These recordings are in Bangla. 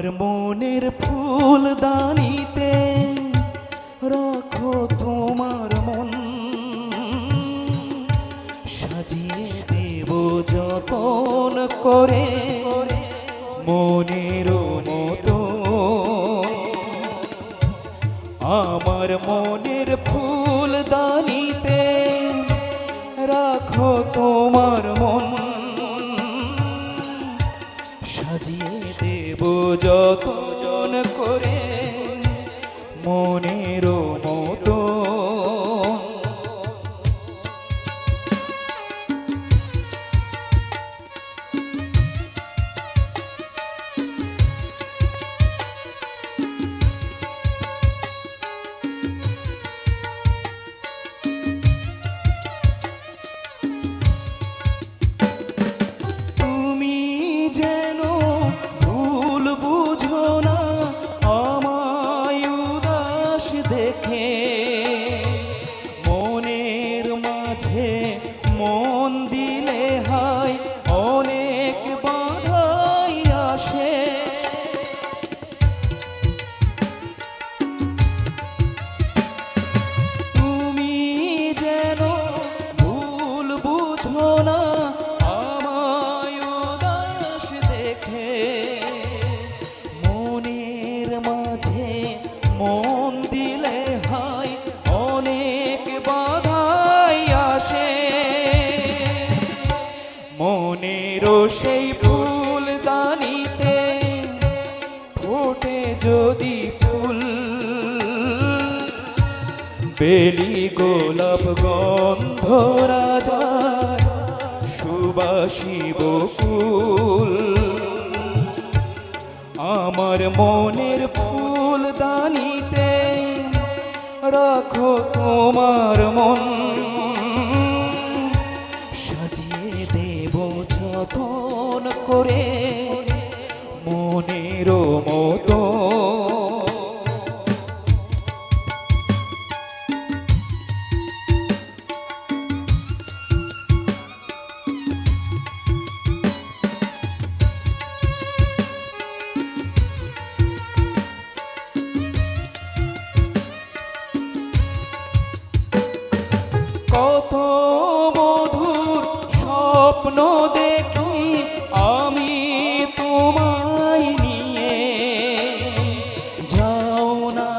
আমার মনের ফুলদানিতে রাখো তোমার মন, সাজিয়ে দেব যতন করে মনের মতো। আমার মনের ফুলদানিতে রাখো তোমার মন, সাজিয়ে দেব যতন করে মনের মতো। মনের মাঝে মন দিলে হয় অনেক বাধাই আসে, তুমি যেন ভুল বুঝো না আমায় উদাস দেখে। মনের মাঝে মন দিলে হয় অনেক বাধাই আসে, মনেরও সেই ফুলদানিতে ফোটে যদি ফুল, বেলি গোলাপ গন্ধরাজার সুবাসী বকুল। আমার মনের ফুলদানিতে রাখো তোমার মন, সাজিয়ে দেব যতন করে মনের মতো। কত মধুর স্বপ্ন দেখি আমি তোমায় নিয়ে, যাও না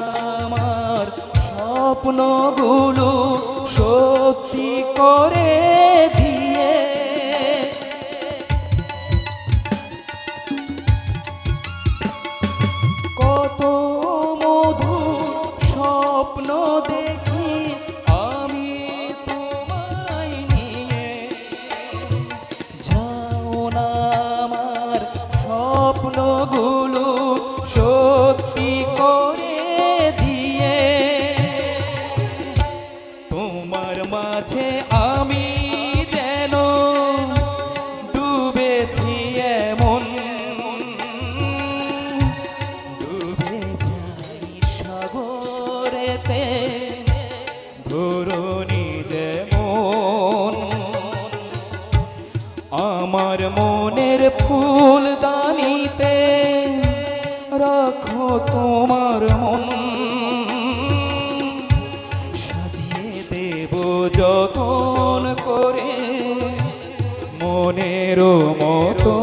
আমার স্বপ্নগুলো সত্যি করে দিয়ে। কত মধুর স্বপ্ন দেখি আমি তোমায় নিয়ে, যাও না আমার স্বপ্নগুলো সত্যি করে দিয়ে। তোমার মাঝে আমি যেন ডুবেছি এমন, ডুবে যাই সাগরেতে ধরণী যেমন। আমার মনের ফুলদানিতে রাখো তোমার মন, সাজিয়ে দেব যতন করে মনের মতো।